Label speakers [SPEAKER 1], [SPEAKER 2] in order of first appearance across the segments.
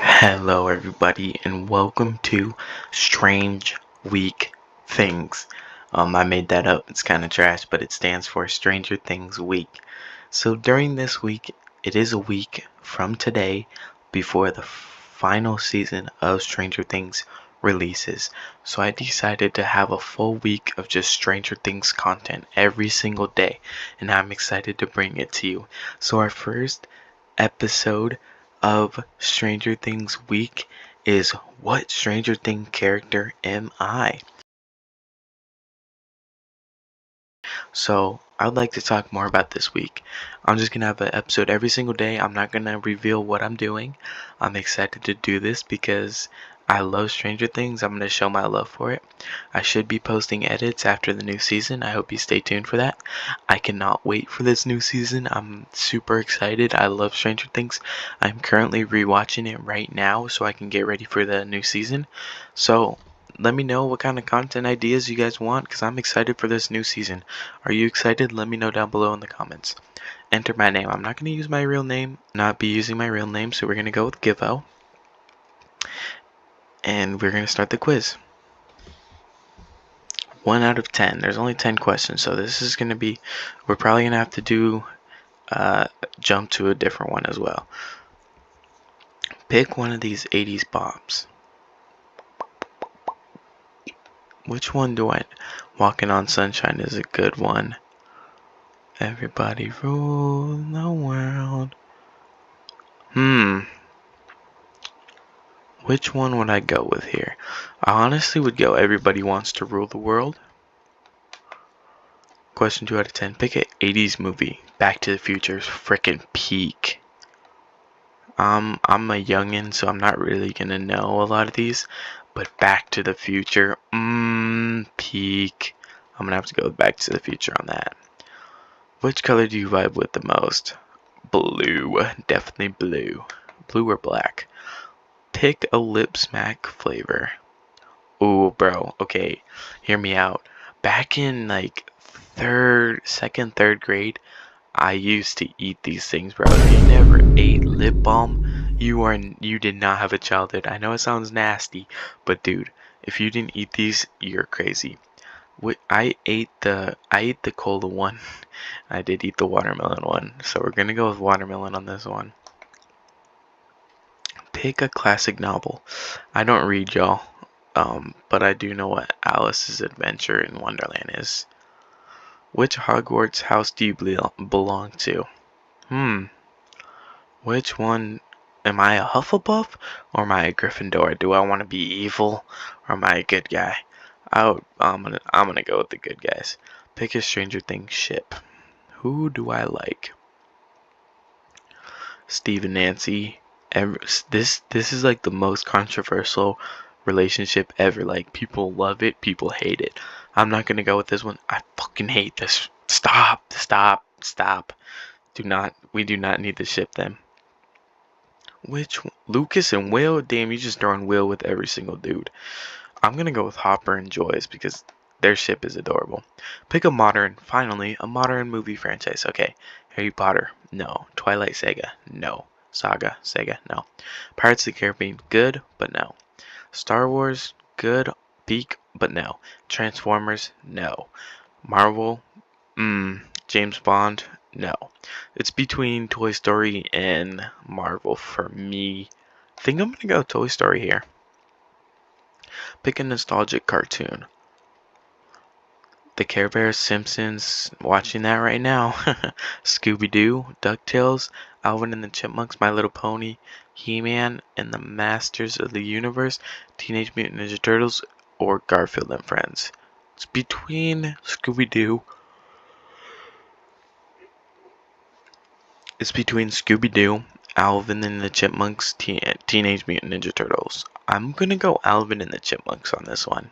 [SPEAKER 1] Hello, everybody, and welcome to Strange Week Things. I made that up. It's kind of trash, but it stands for Stranger Things Week. So during this week, it is a week from today before the final season of Stranger Things releases. So I decided to have a full week of just Stranger Things content every single day, and I'm excited to bring it to you. So our first episode of Stranger Things week is what Stranger Things character am I? So I would like to talk more about this week. I'm just gonna have an episode every single day. I'm not gonna reveal what I'm doing. I'm excited to do this because I love Stranger Things. I'm gonna show my love for it. I should be posting edits after the new season. I hope you stay tuned for that. I cannot wait for this new season. I'm super excited. I love Stranger Things. I'm currently rewatching it right now so I can get ready for the new season. So let me know what kind of content ideas you guys want because I'm excited for this new season. Are you excited? Let me know down below in the comments. Enter my name. I'm not going to use my real name, not be using my real name, so we're going to go with Givo. And we're going to start the quiz. 1 out of 10. There's only 10 questions, so this is going to be, we're probably going to have to do, jump to a different one as well. Pick one of these 80s bops. Which one do I, Walking on Sunshine is a good one. Everybody rule the world. Which one would I go with here? I honestly would go Everybody Wants to Rule the World. Question 2 out of 10. Pick an 80s movie. Back to the Future's frickin' peak. I'm a youngin', so I'm not really gonna know a lot of these. But Back to the Future, peak. I'm gonna have to go with Back to the Future on that. Which color do you vibe with the most? Blue. Definitely blue. Blue or black? Pick a lip smack flavor. Ooh, bro. Okay, hear me out. Back in like second, third grade, I used to eat these things, bro. If you never ate lip balm, you did not have a childhood. I know it sounds nasty, but dude, if you didn't eat these, you're crazy. I ate the cola one. I did eat the watermelon one, so we're gonna go with watermelon on this one. Pick a classic novel. I don't read, y'all. But I do know what Alice's Adventure in Wonderland is. Which Hogwarts house do you belong to? Which one? Am I a Hufflepuff or am I a Gryffindor? Do I want to be evil or am I a good guy? I'm gonna go with the good guys. Pick a Stranger Things ship. Who do I like? Steve and Nancy. This is like the most controversial relationship ever. Like, people love it, people hate it. I'm not gonna go with this one. I fucking hate this. Stop. We do not need to ship them. Which one? Lucas and Will? Damn, you just throwing Will with every single dude. I'm gonna go with Hopper and Joyce because their ship is adorable. Pick finally, a modern movie franchise. Okay, Harry Potter, no. Twilight Saga, no. Sega, no. Pirates of the Caribbean, good, but no. Star Wars, good, peak, but no. Transformers, no. Marvel, James Bond, no. It's between Toy Story and Marvel for me. I think I'm gonna go Toy Story here. Pick a nostalgic cartoon. The Care Bears, Simpsons, watching that right now. Scooby-Doo, DuckTales, Alvin and the Chipmunks, My Little Pony, He-Man and the Masters of the Universe, Teenage Mutant Ninja Turtles, or Garfield and Friends. It's between Scooby-Doo. It's between Scooby-Doo, Alvin and the Chipmunks, Teenage Mutant Ninja Turtles. I'm gonna go Alvin and the Chipmunks on this one.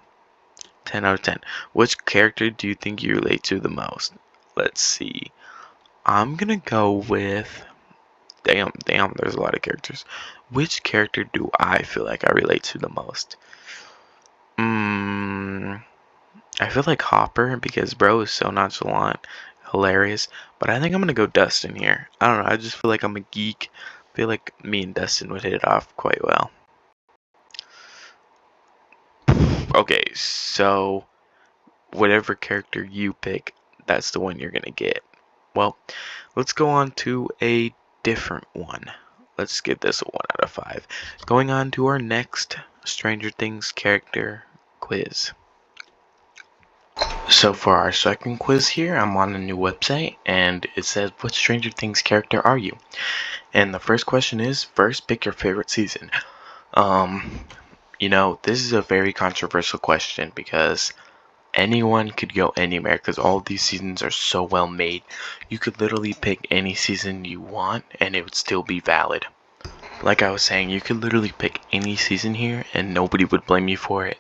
[SPEAKER 1] 10 out of 10. Which character do you think you relate to the most? Let's see. I'm gonna go with... Damn, there's a lot of characters. Which character do I feel like I relate to the most? I feel like Hopper because bro is so nonchalant, hilarious. But I think I'm gonna go Dustin here. I don't know, I just feel like I'm a geek. feel like me and Dustin would hit it off quite well. Okay, so whatever character you pick, that's the one you're gonna get. Well, let's go on to a different one. Let's give this a 1 out of 5. Going on to our next Stranger Things character quiz. So for our second quiz here, I'm on a new website and it says, what Stranger Things character are you? And the first question is, first pick your favorite season. This is a very controversial question because anyone could go anywhere because all these seasons are so well made. You could literally pick any season you want and it would still be valid. Like I was saying, you could literally pick any season here and nobody would blame you for it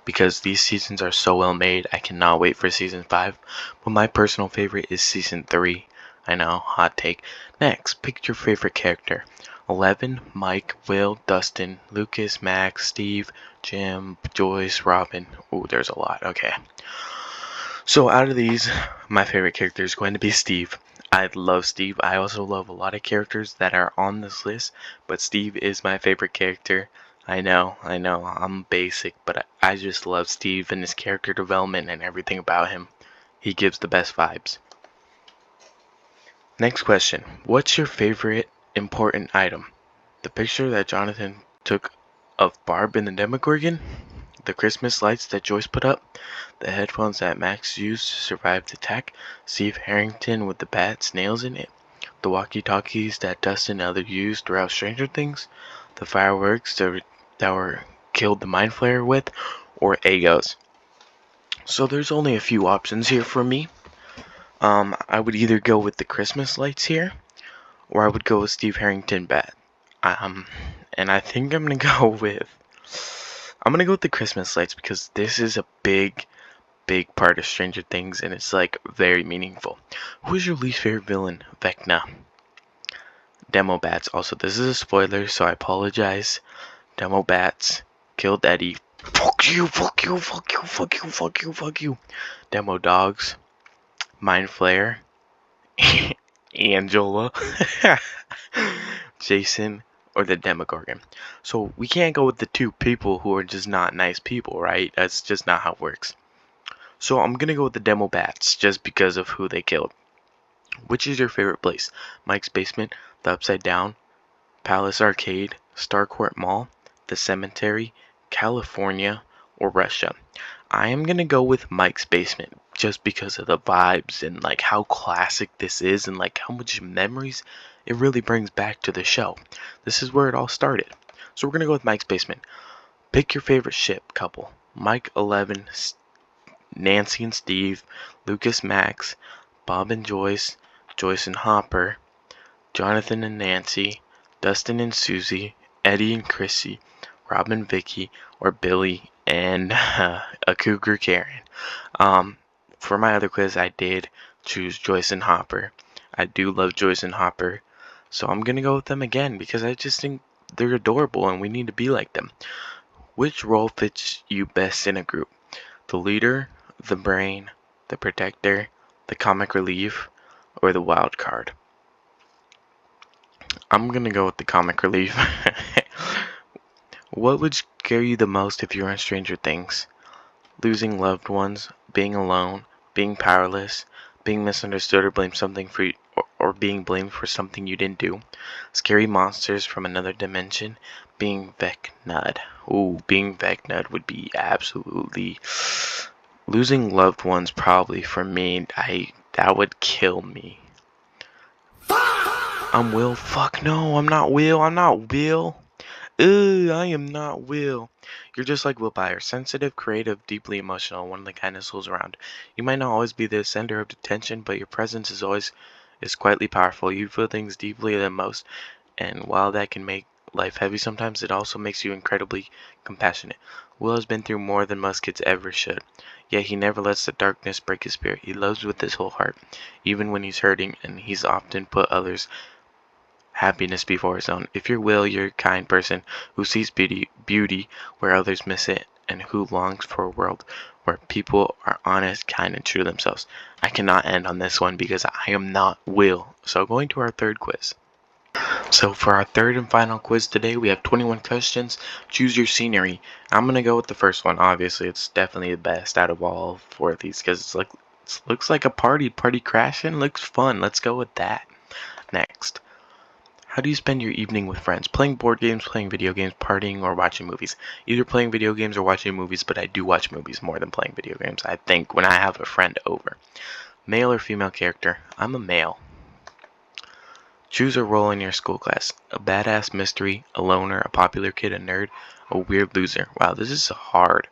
[SPEAKER 1] because these seasons are so well made. I cannot wait for season 5, but my personal favorite is season 3. I know, hot take. Next, pick your favorite character. 11, Mike, Will, Dustin, Lucas, Max, Steve, Jim, Joyce, Robin. Ooh, there's a lot. Okay. So out of these, my favorite character is going to be Steve. I love Steve. I also love a lot of characters that are on this list, but Steve is my favorite character. I know, I'm basic, but I just love Steve and his character development and everything about him. He gives the best vibes. Next question. What's your favorite important item? The picture that Jonathan took of Barb in the Demogorgon? The Christmas lights that Joyce put up? The headphones that Max used to survive the attack? Steve Harrington with the bat's nails in it? The walkie-talkies that Dustin and others used throughout Stranger Things? The fireworks that were killed the Mind Flayer with? Or Egos? So there's only a few options here for me. I would either go with the Christmas lights here, or I would go with Steve Harrington bat. And I think I'm gonna go with the Christmas lights because this is a big part of Stranger Things and it's like very meaningful. Who is your least favorite villain? Vecna. Demo Bats. Also, this is a spoiler, so I apologize. Demo Bats killed Eddie. Fuck you, fuck you, fuck you, fuck you, fuck you, fuck you. Demo Dogs. Mind Flayer. Angela. Jason. Or the Demogorgon. So we can't go with the two people who are just not nice people, right? That's just not how it works. So I'm gonna go with the Demo Bats just because of who they killed. Which is your favorite place? Mike's Basement, the Upside Down, Palace Arcade, Starcourt Mall, the Cemetery, California, or Russia? I am gonna go with Mike's Basement just because of the vibes and like how classic this is and like how much memories it really brings back to the show. This is where it all started. So we're gonna go with Mike's Basement. Pick your favorite ship couple. Mike 11, Nancy and Steve, Lucas Max, Bob and Joyce, Joyce and Hopper, Jonathan and Nancy, Dustin and Susie, Eddie and Chrissy, Rob and Vicky, or Billy and a Cougar Karen. For my other quiz, I did choose Joyce and Hopper. I do love Joyce and Hopper, so I'm gonna go with them again because I just think they're adorable and we need to be like them. Which role fits you best in a group? The leader, the brain, the protector, the comic relief, or the wild card? I'm gonna go with the comic relief. What would scare you the most if you were in Stranger Things? Losing loved ones, being alone, being powerless, being misunderstood or blamed something for you, or being blamed for something you didn't do. Scary monsters from another dimension, being Vecnud. Ooh, being Vecnud would be absolutely... Losing loved ones probably for me, that would kill me. I'm Will. Fuck no, I'm not Will. I'm not Will. I am not Will. You're just like Will Byers, sensitive, creative, deeply emotional, one of the kindest souls around. You might not always be the center of attention, but your presence is quietly powerful. You feel things deeply than most, and while that can make life heavy sometimes, it also makes you incredibly compassionate. Will has been through more than most kids ever should, yet he never lets the darkness break his spirit. He loves with his whole heart, even when he's hurting, and he's often put others' happiness before his own. If you're Will, you're a kind person who sees beauty where others miss it, and who longs for a world where people are honest, kind, and true to themselves. I cannot end on this one because I am not Will. So going to our third quiz. So for our third and final quiz today, we have 21 questions. Choose your scenery. I'm gonna go with the first one. Obviously, it's definitely the best out of all four of these because it's like it looks like a party crashing. Looks fun. Let's go with that. Next, how do you spend your evening with friends? Playing board games, playing video games, partying, or watching movies? Either playing video games or watching movies, but I do watch movies more than playing video games, I think, when I have a friend over. Male or female character? I'm a male. Choose a role in your school class. A badass mystery, a loner, a popular kid, a nerd, a weird loser. Wow, this is hard.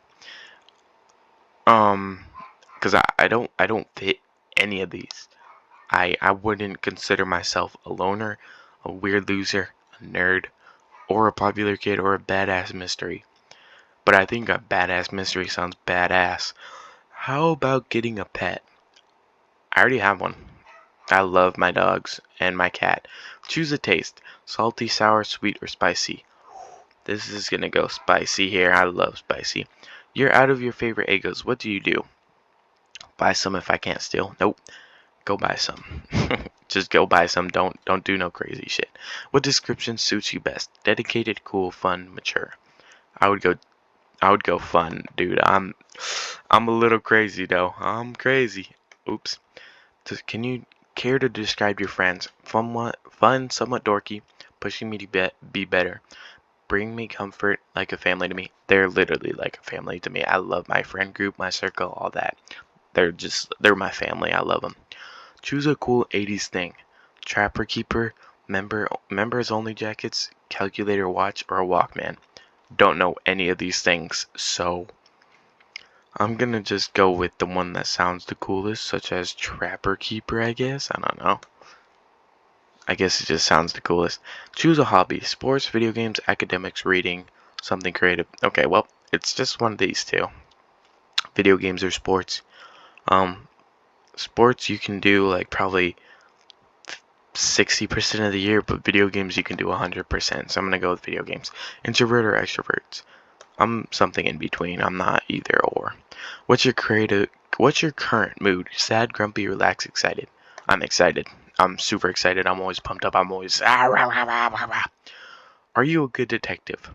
[SPEAKER 1] Cause I don't fit any of these. I wouldn't consider myself a loner, a weird loser, a nerd, or a popular kid, or a badass mystery. But I think a badass mystery sounds badass. How about getting a pet? I already have one. I love my dogs and my cat. Choose a taste. Salty, sour, sweet, or spicy. This is gonna go spicy here. I love spicy. You're out of your favorite Eggos. What do you do? Buy some if I can't steal. Nope. Go buy some. Just go buy some. Don't do no crazy shit. What description suits you best? Dedicated, cool, fun, mature. I would go fun, dude. I'm a little crazy though. I'm crazy. Oops. Can you care to describe your friends? Fun, somewhat dorky, pushing me to be better. Bring me comfort, like a family to me. They're literally like a family to me. I love my friend group, my circle, all that. They're my family. I love them. Choose a cool 80s thing. Trapper Keeper, members only jackets, calculator watch, or a Walkman. Don't know any of these things, so I'm gonna just go with the one that sounds the coolest, such as Trapper Keeper, I guess. I don't know. I guess it just sounds the coolest. Choose a hobby. Sports, video games, academics, reading, something creative. Okay, well, it's just one of these two. Video games or sports. Sports you can do like probably 60% of the year, but video games you can do 100%. So I'm gonna go with video games. Introvert or extroverts? I'm something in between. I'm not either or. What's your current mood? Sad, grumpy, relaxed, excited? I'm excited. I'm super excited. I'm always pumped up. I'm always Are you a good detective?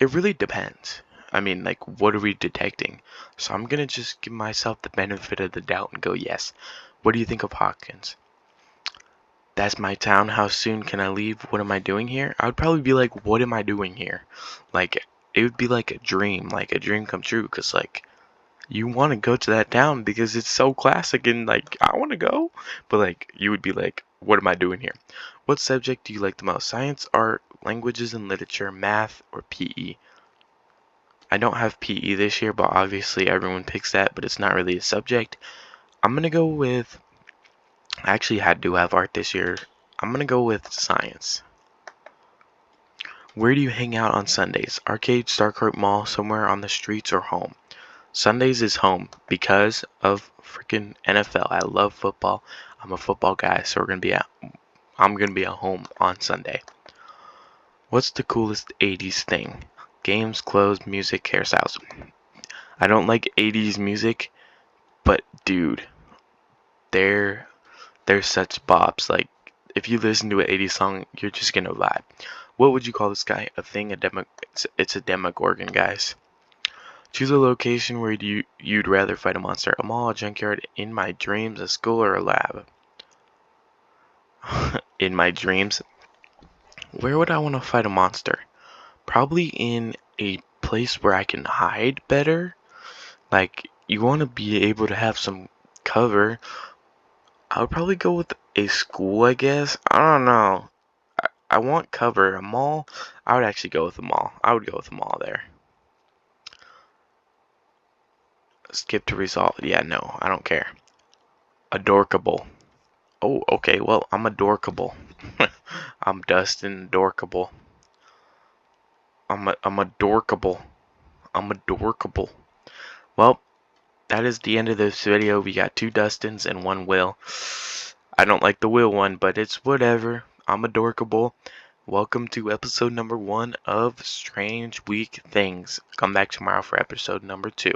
[SPEAKER 1] It really depends. I mean, like, what are we detecting? So I'm gonna just give myself the benefit of the doubt and go yes. What do you think of Hawkins? That's my town. How soon can I leave? What am I doing here? I would probably be like, what am I doing here? Like, it would be like a dream come true. Because, like, you want to go to that town because it's so classic and, like, I want to go. But, like, you would be like, what am I doing here? What subject do you like the most? Science, art, languages and literature, math, or PE? I don't have PE this year, but obviously everyone picks that, but it's not really a subject. I'm going to go with I actually had to have art this year. I'm gonna go with science. Where do you hang out on Sundays? Arcade, Starcourt Mall, somewhere on the streets, or home? Sundays is home because of freaking NFL. I love football. I'm a football guy, so I'm gonna be at home on Sunday. What's the coolest 80s thing? Games, clothes, music, hairstyles. I don't like 80s music, but dude, they're they're such bops. Like, if you listen to an 80s song, you're just gonna vibe. What would you call this guy? A thing? It's a Demogorgon, guys. Choose a location where you'd rather fight a monster. A mall, a junkyard, in my dreams, a school, or a lab. In my dreams. Where would I want to fight a monster? Probably in a place where I can hide better. Like, you want to be able to have some cover. I would probably go with a school, I guess. I don't know. I want cover. A mall? I would actually go with a mall. I would go with a mall there. Skip to result. Yeah, no, I don't care. Adorkable. Oh, okay, well, I'm adorkable. I'm Dustin Dorkable. I'm adorkable. I'm adorkable. Well, that is the end of this video. We got 2 Dustins and 1 Will. I don't like the Will one, but it's whatever. I'm adorkable. Welcome to episode number 1 of Strange Week Things. Come back tomorrow for episode number 2.